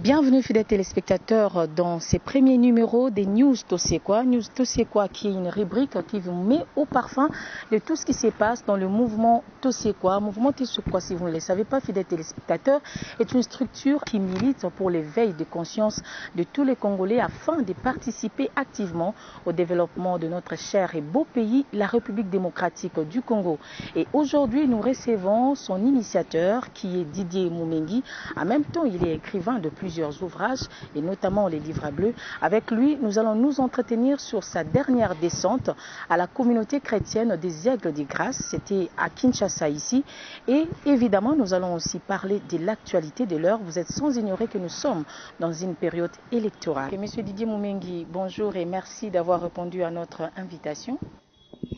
Bienvenue fidèles téléspectateurs dans ces premiers numéros des News Tosekwa. News Tosekwa qui est une rubrique qui vous met au parfum de tout ce qui se passe dans le mouvement Tosekwa. Mouvement Tosekwa, si vous ne le savez pas fidèles téléspectateurs, est une structure qui milite pour l'éveil de conscience de tous les Congolais afin de participer activement au développement de notre cher et beau pays, la République démocratique du Congo. Et aujourd'hui, nous recevons son initiateur qui est Didier Moumengi. En même temps, il est écrivain de plusieurs ouvrages et notamment les livres bleus. Avec lui, nous allons nous entretenir sur sa dernière descente à la communauté chrétienne des Aigles de Grâce. C'était à Kinshasa ici. Et évidemment, nous allons aussi parler de l'actualité de l'heure. Vous êtes sans ignorer que nous sommes dans une période électorale. Et Monsieur Didier Moumengi, bonjour et merci d'avoir répondu à notre invitation.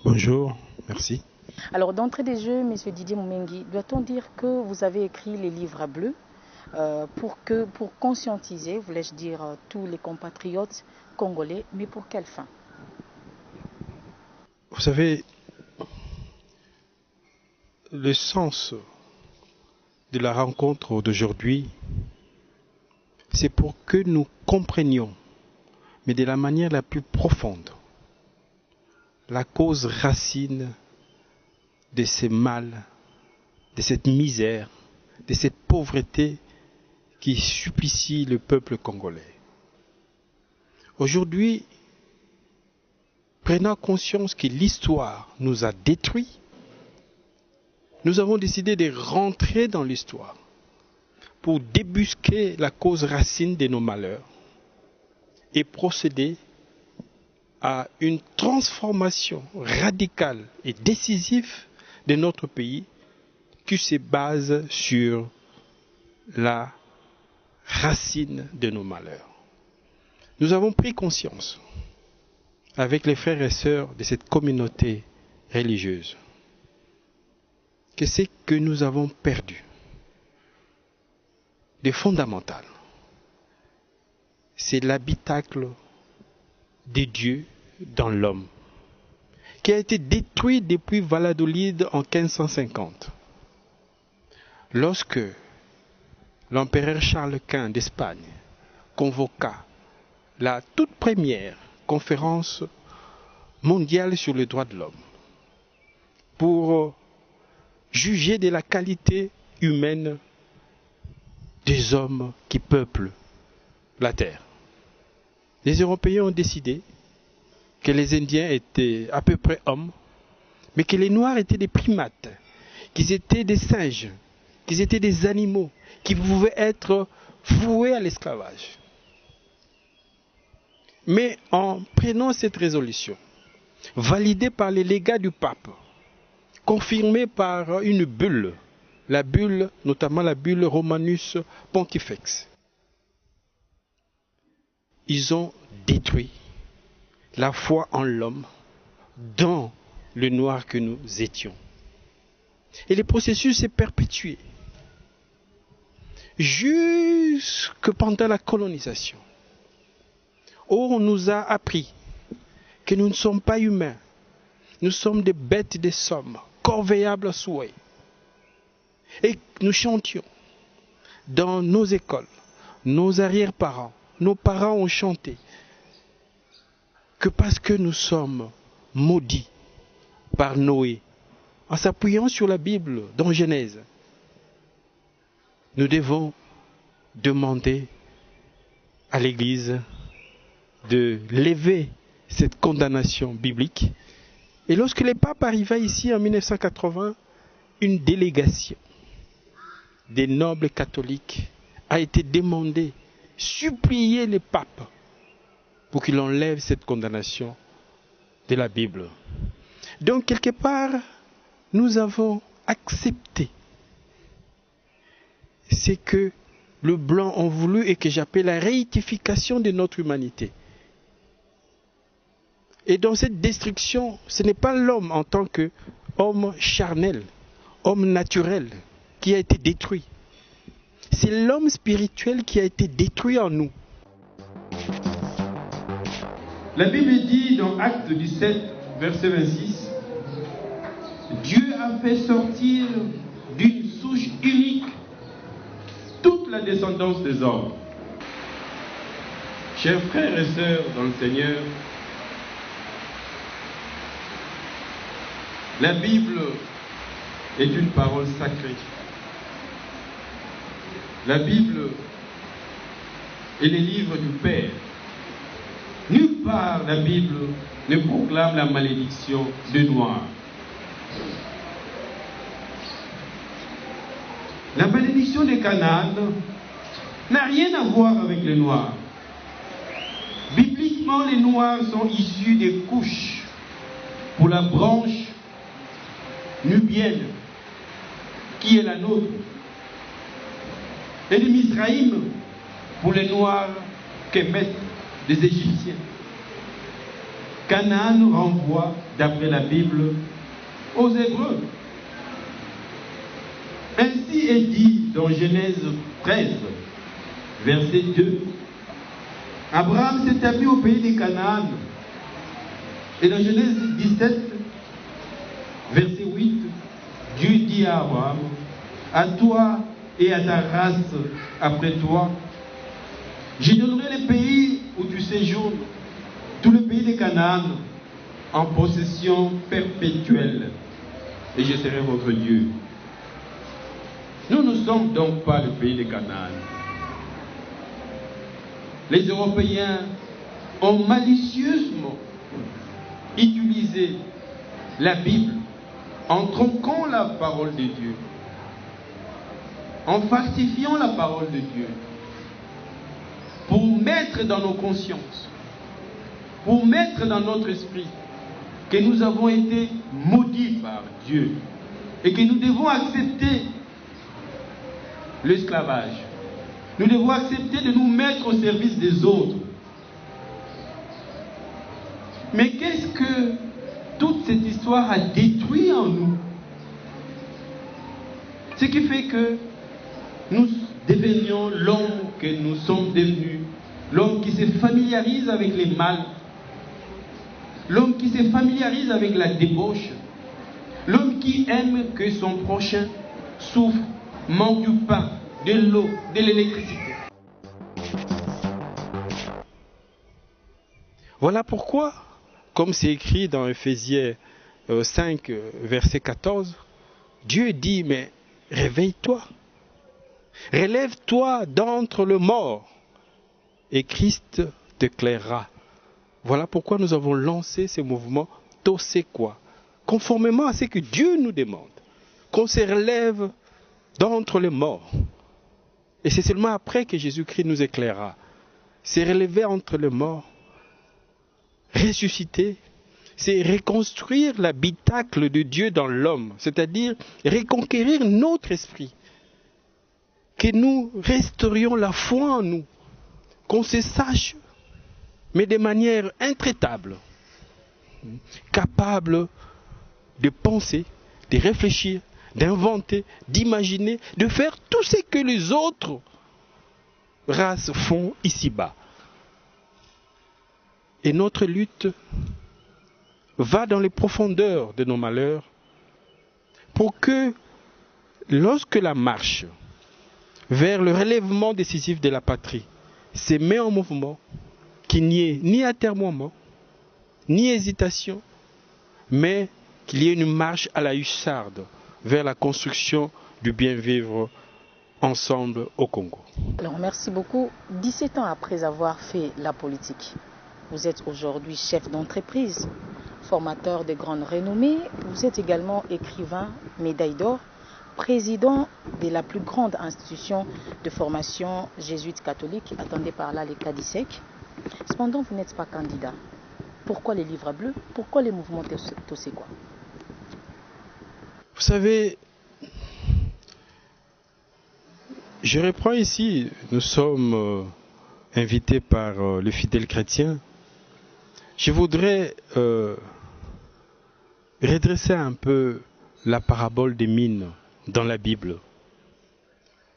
Bonjour, merci. Alors d'entrée des jeux, Monsieur Didier Moumengi, doit-on dire que vous avez écrit les livres bleus pour conscientiser, voulais-je dire, tous les compatriotes congolais, mais pour quelle fin? Vous savez, le sens de la rencontre d'aujourd'hui, c'est pour que nous comprenions, mais de la manière la plus profonde, la cause racine de ces mal, de cette misère, de cette pauvreté qui supplie le peuple congolais. Aujourd'hui, prenant conscience que l'histoire nous a détruits, nous avons décidé de rentrer dans l'histoire pour débusquer la cause racine de nos malheurs et procéder à une transformation radicale et décisive de notre pays qui se base sur la racine de nos malheurs. Nous avons pris conscience avec les frères et sœurs de cette communauté religieuse que c'est que nous avons perdu de fondamental. C'est l'habitacle de Dieu dans l'homme qui a été détruit depuis Valladolid en 1550. Lorsque l'empereur Charles Quint d'Espagne convoqua la toute première conférence mondiale sur les droits de l'homme pour juger de la qualité humaine des hommes qui peuplent la terre. Les Européens ont décidé que les Indiens étaient à peu près hommes, mais que les Noirs étaient des primates, qu'ils étaient des singes, qu'ils étaient des animaux, qui pouvaient être voués à l'esclavage. Mais en prenant cette résolution, validée par les légats du pape, confirmée par une bulle, la bulle, notamment la bulle Romanus Pontifex, ils ont détruit la foi en l'homme dans le noir que nous étions. Et le processus s'est perpétué jusque pendant la colonisation, où on nous a appris que nous ne sommes pas humains, nous sommes des bêtes de somme, corvéables à souhait. Et nous chantions dans nos écoles, nos arrière-parents, nos parents ont chanté que parce que nous sommes maudits par Noé, en s'appuyant sur la Bible dans Genèse, nous devons demander à l'Église de lever cette condamnation biblique. Et lorsque le pape arriva ici en 1980, une délégation des nobles catholiques a été demandée, supplier le pape pour qu'il enlève cette condamnation de la Bible. Donc, quelque part, nous avons accepté ce que le blanc ont voulu et que j'appelle la réification de notre humanité. Et dans cette destruction, ce n'est pas l'homme en tant qu'homme charnel, homme naturel, qui a été détruit. C'est l'homme spirituel qui a été détruit en nous. La Bible dit dans Acte 17, verset 26, Dieu a fait sortir d'une souche unique toute la descendance des hommes, Chers frères et sœurs dans le Seigneur, la Bible est une parole sacrée. La Bible est les livres du Père. Nulle part la Bible ne proclame la malédiction des Noirs. La malédiction des Canaan n'a rien à voir avec les Noirs. Bibliquement, les Noirs sont issus des couches pour la branche nubienne qui est la nôtre, et les Mizraïm pour les Noirs qu'émettent des Égyptiens. Canaan renvoie, d'après la Bible, aux Hébreux. Ainsi est dit dans Genèse 13, verset 2. Abraham s'établit au pays de Canaan. Et dans Genèse 17, verset 8, Dieu dit à Abraham, à toi et à ta race après toi, je donnerai le pays où tu séjournes, tout le pays de Canaan, en possession perpétuelle, et je serai votre Dieu. Nous ne sommes donc pas le pays de Canaan. Les Européens ont malicieusement utilisé la Bible en tronquant la parole de Dieu, en falsifiant la parole de Dieu, pour mettre dans nos consciences, pour mettre dans notre esprit que nous avons été maudits par Dieu et que nous devons accepter l'esclavage. Nous devons accepter de nous mettre au service des autres. Mais qu'est-ce que toute cette histoire a détruit en nous? Ce qui fait que nous devenions l'homme que nous sommes devenus, l'homme qui se familiarise avec les mal, l'homme qui se familiarise avec la débauche, l'homme qui aime que son prochain souffre, manque du pain, de l'eau, de l'électricité. Voilà pourquoi, comme c'est écrit dans Ephésiens 5, verset 14, Dieu dit, mais réveille-toi, relève-toi d'entre les morts, et Christ t'éclairera. Voilà pourquoi nous avons lancé ce mouvement Tosekwa, conformément à ce que Dieu nous demande, qu'on se relève d'entre les morts. Et c'est seulement après que Jésus-Christ nous éclairera. C'est relever entre les morts, ressusciter, c'est reconstruire l'habitacle de Dieu dans l'homme, c'est-à-dire reconquérir notre esprit, que nous restaurions la foi en nous, qu'on se sache, mais de manière intraitable, capable de penser, de réfléchir, d'inventer, d'imaginer, de faire tout ce que les autres races font ici-bas. Et notre lutte va dans les profondeurs de nos malheurs pour que, lorsque la marche vers le relèvement décisif de la patrie se met en mouvement, qu'il n'y ait ni atermoiement, ni hésitation, mais qu'il y ait une marche à la hussarde vers la construction du bien-vivre ensemble au Congo. Alors merci beaucoup. 17 ans après avoir fait la politique, vous êtes aujourd'hui chef d'entreprise, formateur de grande renommée, vous êtes également écrivain, médaille d'or, président de la plus grande institution de formation jésuite catholique, attendez par là les CADISEC. Cependant, vous n'êtes pas candidat. Pourquoi les livres bleus? Pourquoi les mouvements Tosekwa? Vous savez, je reprends ici, nous sommes invités par les fidèles chrétiens. Je voudrais redresser un peu la parabole des mines dans la Bible,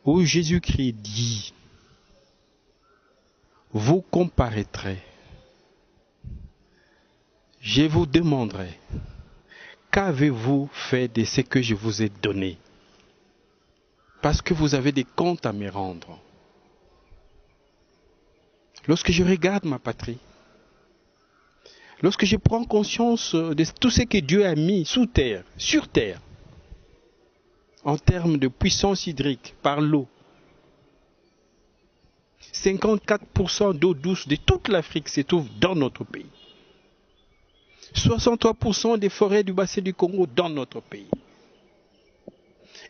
où Jésus-Christ dit, vous comparaîtrez, je vous demanderai, qu'avez-vous fait de ce que je vous ai donné? Parce que vous avez des comptes à me rendre. lorsque je regarde ma patrie, lorsque je prends conscience de tout ce que Dieu a mis sous terre, sur terre, en termes de puissance hydrique, par l'eau, 54% d'eau douce de toute l'Afrique se trouve dans notre pays. 63% des forêts du bassin du Congo dans notre pays.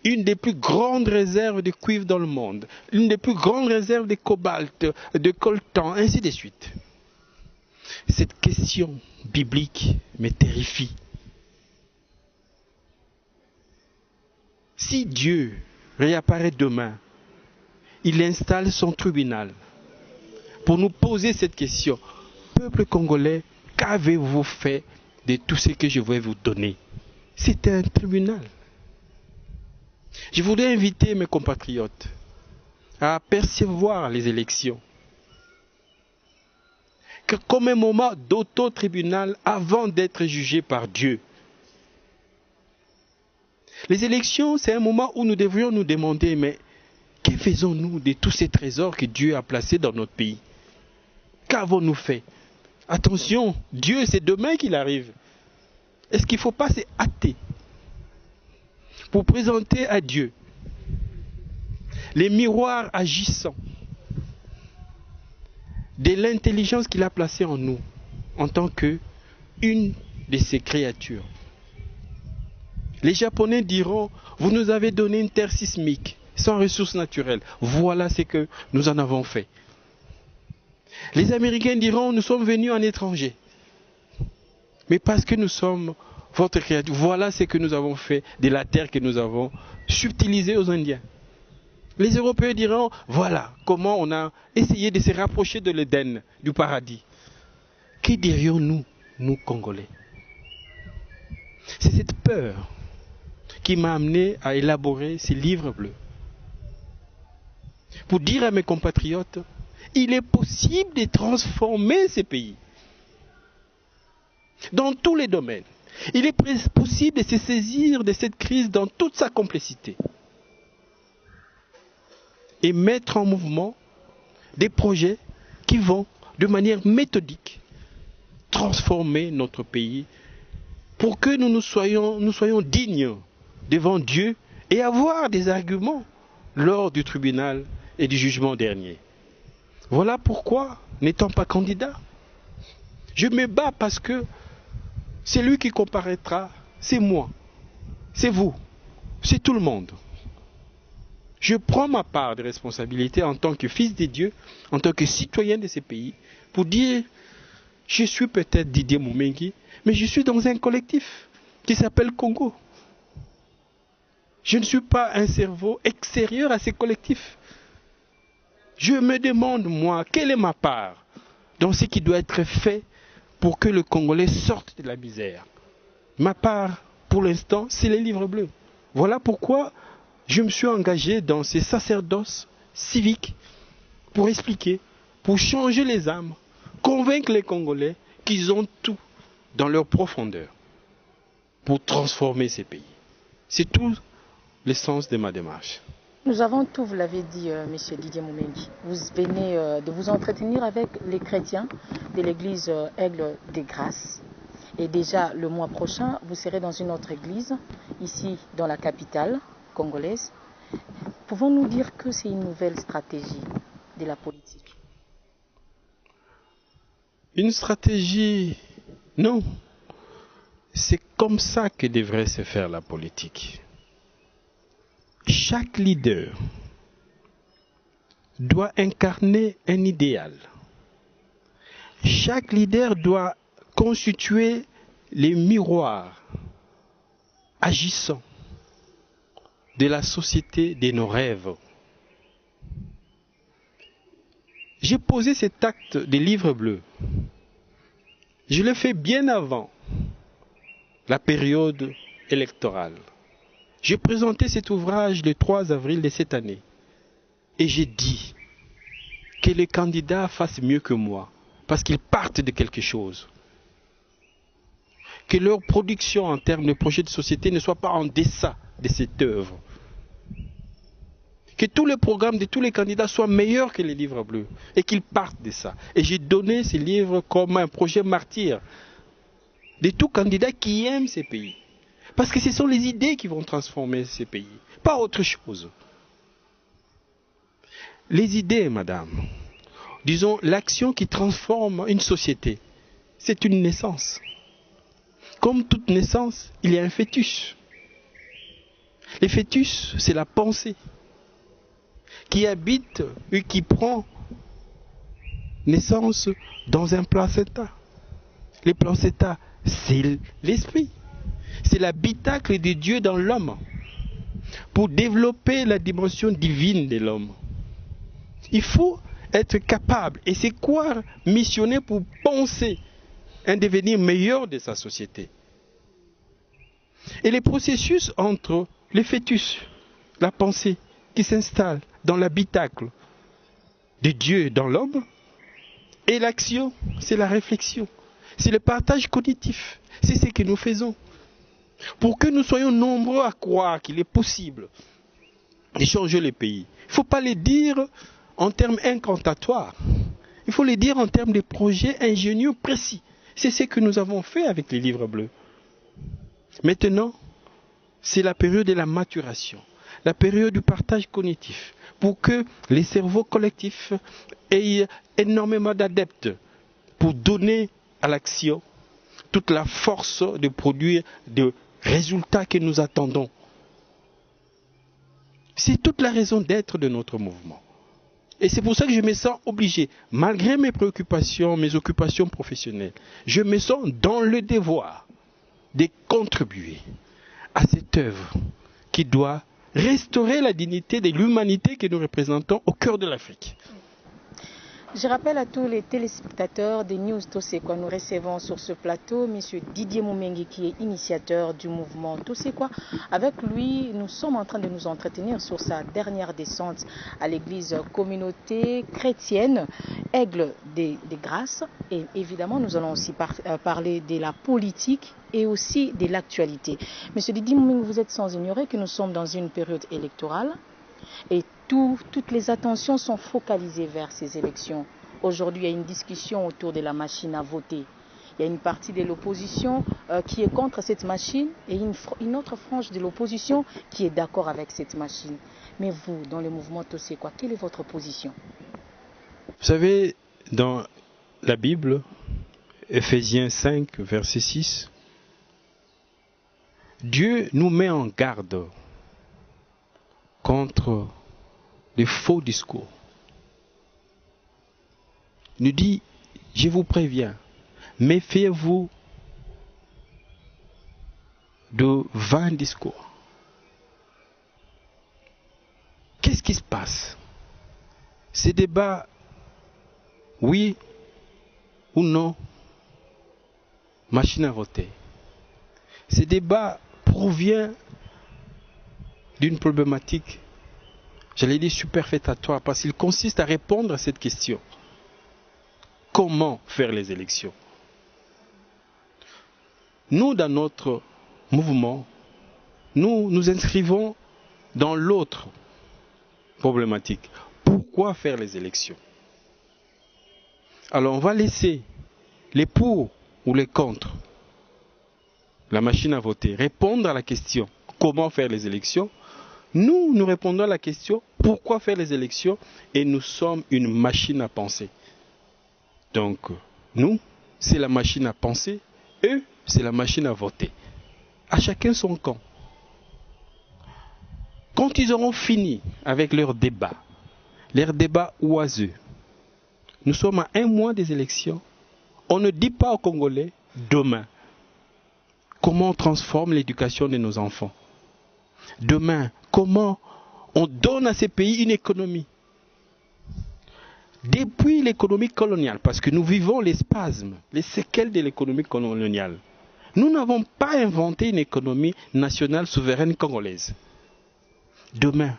Une des plus grandes réserves de cuivre dans le monde, une des plus grandes réserves de cobalt, de coltan, ainsi de suite. Cette question biblique me terrifie. Si Dieu réapparaît demain, il installe son tribunal pour nous poser cette question. Peuple congolais, qu'avez-vous fait de tout ce que je vais vous donner? C'est un tribunal. Je voudrais inviter mes compatriotes à apercevoir les élections que comme un moment d'auto-tribunal avant d'être jugé par Dieu. Les élections, c'est un moment où nous devrions nous demander, mais que faisons-nous de tous ces trésors que Dieu a placés dans notre pays? Qu'avons-nous fait? Attention, Dieu, c'est demain qu'il arrive. Est-ce qu'il ne faut pas se hâter pour présenter à Dieu les miroirs agissants de l'intelligence qu'il a placée en nous en tant qu'une de ses créatures? Les Japonais diront, vous nous avez donné une terre sismique, sans ressources naturelles. Voilà ce que nous en avons fait. Les Américains diront, nous sommes venus en étranger. Mais parce que nous sommes votre créature, voilà ce que nous avons fait de la terre que nous avons subtilisée aux Indiens. Les Européens diront, voilà comment on a essayé de se rapprocher de l'Éden, du paradis. Que dirions-nous, nous Congolais? C'est cette peur qui m'a amené à élaborer ces livres bleus. Pour dire à mes compatriotes, il est possible de transformer ces pays. Dans tous les domaines. Il est possible de se saisir de cette crise dans toute sa complexité. Et mettre en mouvement des projets qui vont, de manière méthodique, transformer notre pays pour que nous soyons dignes devant Dieu et avoir des arguments lors du tribunal et du jugement dernier. Voilà pourquoi, n'étant pas candidat, je me bats parce que celui qui comparaîtra, c'est moi, c'est vous, c'est tout le monde. Je prends ma part de responsabilité en tant que fils de Dieu, en tant que citoyen de ces pays, pour dire, je suis peut-être Didier Moumengi, mais je suis dans un collectif qui s'appelle Congo. Je ne suis pas un cerveau extérieur à ces collectifs. Je me demande, moi, quelle est ma part dans ce qui doit être fait pour que le Congolais sorte de la misère. Ma part, pour l'instant, c'est les livres bleus. Voilà pourquoi je me suis engagé dans ces sacerdoces civiques pour expliquer, pour changer les âmes, convaincre les Congolais qu'ils ont tout dans leur profondeur pour transformer ces pays. C'est tout l'essence de ma démarche. Nous avons tout, vous l'avez dit, Monsieur Didier Moumengi. Vous venez de vous entretenir avec les chrétiens de l'église Aigle des Grâces. Et déjà, le mois prochain, vous serez dans une autre église, ici dans la capitale congolaise. Pouvons-nous dire que c'est une nouvelle stratégie de la politique? Une stratégie? Non. C'est comme ça que devrait se faire la politique. Chaque leader doit incarner un idéal. Chaque leader doit constituer les miroirs agissants de la société de nos rêves. J'ai posé cet acte des livres bleus. Je l'ai fait bien avant la période électorale. J'ai présenté cet ouvrage le 3 avril de cette année. Et j'ai dit que les candidats fassent mieux que moi, parce qu'ils partent de quelque chose. Que leur production en termes de projet de société ne soit pas en deçà de cette œuvre. Que tous les programmes de tous les candidats soient meilleurs que les livres bleus et qu'ils partent de ça. Et j'ai donné ces livres comme un projet martyr de tout candidat qui aime ces pays. Parce que ce sont les idées qui vont transformer ces pays, pas autre chose. Les idées, madame, disons l'action qui transforme une société, c'est une naissance. Comme toute naissance, il y a un fœtus. Le fœtus, c'est la pensée qui habite et qui prend naissance dans un placenta. Le placenta, c'est l'esprit. C'est l'habitacle de Dieu dans l'homme pour développer la dimension divine de l'homme. Il faut être capable, et c'est quoi missionner pour penser un devenir meilleur de sa société. Et les processus entre le fœtus, la pensée qui s'installe dans l'habitacle de Dieu dans l'homme, et l'action, c'est la réflexion, c'est le partage cognitif, c'est ce que nous faisons. Pour que nous soyons nombreux à croire qu'il est possible de changer les pays, il ne faut pas les dire en termes incantatoires, il faut les dire en termes de projets ingénieux précis. C'est ce que nous avons fait avec les livres bleus. Maintenant, c'est la période de la maturation, la période du partage cognitif, pour que les cerveaux collectifs aient énormément d'adeptes pour donner à l'action toute la force de produire des résultats que nous attendons. C'est toute la raison d'être de notre mouvement. Et c'est pour ça que je me sens obligé, malgré mes préoccupations, mes occupations professionnelles, je me sens dans le devoir de contribuer à cette œuvre qui doit restaurer la dignité de l'humanité que nous représentons au cœur de l'Afrique. Je rappelle à tous les téléspectateurs des News Tosekwa, nous recevons sur ce plateau M. Didier Moumengi qui est initiateur du mouvement Tosekwa. Avec lui, nous sommes en train de nous entretenir sur sa dernière descente à l'église communauté chrétienne Aigle des Grâces. Et évidemment, nous allons aussi parler de la politique et aussi de l'actualité. M. Didier Moumengi, vous êtes sans ignorer que nous sommes dans une période électorale. Et toutes les attentions sont focalisées vers ces élections. Aujourd'hui, il y a une discussion autour de la machine à voter. Il y a une partie de l'opposition qui est contre cette machine et une autre frange de l'opposition qui est d'accord avec cette machine. Mais vous, dans le mouvement Tosekwa, quelle est votre position? Vous savez, dans la Bible, Ephésiens 5, verset 6, Dieu nous met en garde contre les faux discours. Il nous dit, je vous préviens, méfiez-vous de vains discours. Qu'est-ce qui se passe? Ces débats, oui ou non, machine à voter. Ces débats proviennent d'une problématique, j'allais dire superfétatoire, parce qu'il consiste à répondre à cette question. Comment faire les élections? Nous, dans notre mouvement, nous nous inscrivons dans l'autre problématique. Pourquoi faire les élections? Alors, on va laisser les pour ou les contre, la machine à voter, répondre à la question comment faire les élections. Nous, nous répondons à la question pourquoi faire les élections et nous sommes une machine à penser. Donc, nous, c'est la machine à penser, eux, c'est la machine à voter. À chacun son camp. Quand ils auront fini avec leur débat oiseux, nous sommes à 1 mois des élections, on ne dit pas aux Congolais demain comment on transforme l'éducation de nos enfants. Demain, comment on donne à ces pays une économie. Depuis l'économie coloniale, parce que nous vivons les spasmes, les séquelles de l'économie coloniale, nous n'avons pas inventé une économie nationale souveraine congolaise. Demain,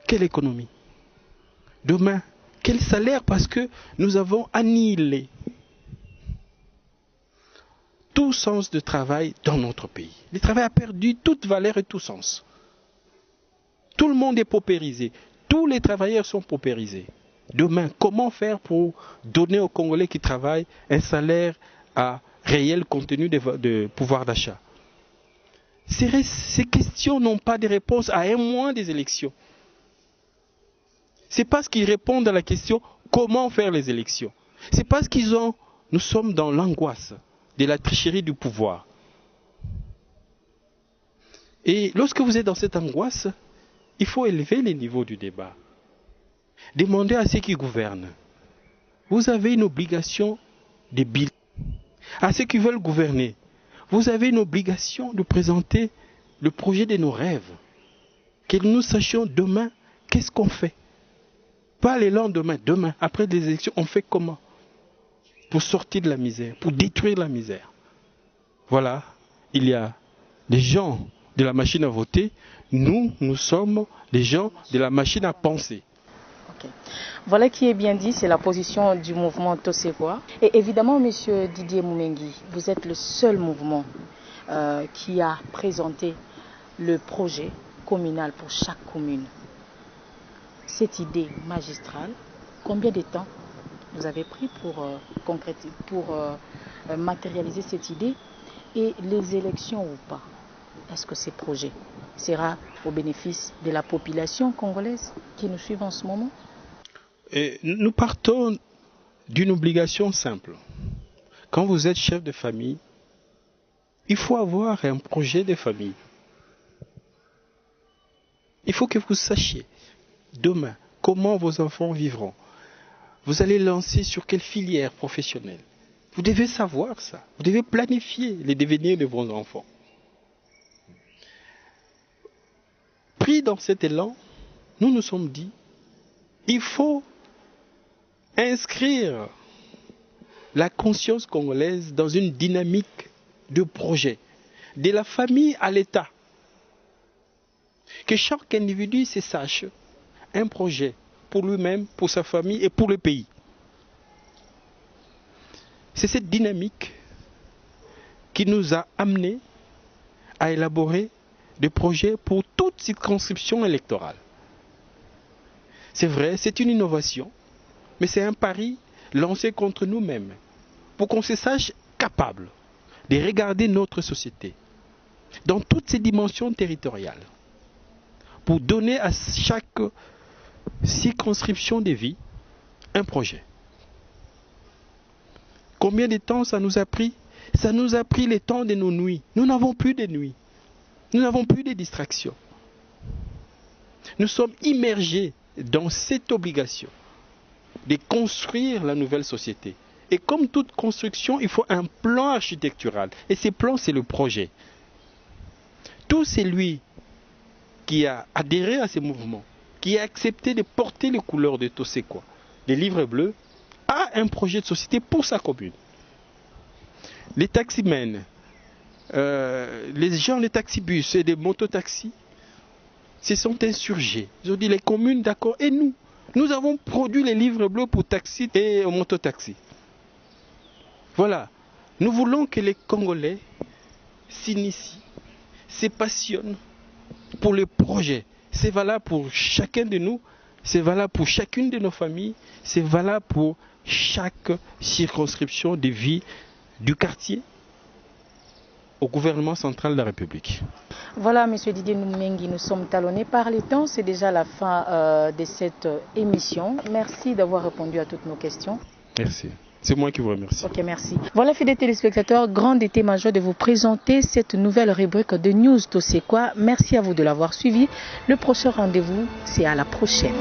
quelle économie? Demain, quel salaire? Parce que nous avons annihilé tout sens de travail dans notre pays. Le travail a perdu toute valeur et tout sens. Tout le monde est paupérisé. Tous les travailleurs sont paupérisés. Demain, comment faire pour donner aux Congolais qui travaillent un salaire à réel contenu de pouvoir d'achat? Ces questions n'ont pas de réponse à un mois des élections. C'est parce qu'ils répondent à la question comment faire les élections. C'est parce nous sommes dans l'angoisse de la tricherie du pouvoir. Et lorsque vous êtes dans cette angoisse, il faut élever les niveaux du débat. Demandez à ceux qui gouvernent. Vous avez une obligation de bilan. À ceux qui veulent gouverner, vous avez une obligation de présenter le projet de nos rêves. Que nous sachions demain qu'est-ce qu'on fait. Pas le lendemain, demain, après les élections, on fait comment? Pour sortir de la misère, pour détruire la misère. Voilà, il y a des gens de la machine à voter. Nous sommes des gens de la machine à penser. Okay. Voilà qui est bien dit, c'est la position du mouvement Tosekwa. Et évidemment, Monsieur Didier Moumengi, vous êtes le seul mouvement qui a présenté le projet communal pour chaque commune. Cette idée magistrale, combien de temps vous avez pris pour matérialiser cette idée? Et les élections ou pas, est-ce que ce projet sera au bénéfice de la population congolaise qui nous suit en ce moment? Et nous partons d'une obligation simple. Quand vous êtes chef de famille, il faut avoir un projet de famille. Il faut que vous sachiez demain comment vos enfants vivront. Vous allez lancer sur quelle filière professionnelle. Vous devez savoir ça. Vous devez planifier les devenirs de vos enfants. Pris dans cet élan, nous nous sommes dit, il faut inscrire la conscience congolaise dans une dynamique de projet, de la famille à l'État. Que chaque individu se sache un projet pour lui-même, pour sa famille et pour le pays. C'est cette dynamique qui nous a amenés à élaborer des projets pour toute circonscription électorale. C'est vrai, c'est une innovation, mais c'est un pari lancé contre nous-mêmes pour qu'on se sache capable de regarder notre société dans toutes ses dimensions territoriales pour donner à chaque circonscription de vie un projet. Combien de temps ça nous a pris? Ça nous a pris le temps de nos nuits. Nous n'avons plus de nuits. Nous n'avons plus de distractions. Nous sommes immergés dans cette obligation de construire la nouvelle société. Et comme toute construction, il faut un plan architectural. Et ce plan, c'est le projet. Tout celui qui a adhéré à ce mouvement, qui a accepté de porter les couleurs de Tosekwa, les livres bleus, a un projet de société pour sa commune. Les taximens, les gens des taxibus et des mototaxis se sont insurgés. Ils ont dit les communes, d'accord, et nous avons produit les livres bleus pour taxi et mototaxi. Voilà. Nous voulons que les Congolais s'initient, se passionnent pour le projet. C'est valable pour chacun de nous, c'est valable pour chacune de nos familles, c'est valable pour chaque circonscription de vie du quartier au gouvernement central de la République. Voilà, M. Didier Moumengi, nous sommes talonnés par les temps. C'est déjà la fin de cette émission. Merci d'avoir répondu à toutes nos questions. Merci. C'est moi qui vous remercie. Ok, merci. Voilà, fidèles téléspectateurs, grande été ma joie de vous présenter cette nouvelle rubrique de News Tosekwa. Merci à vous de l'avoir suivi. Le prochain rendez-vous, c'est à la prochaine.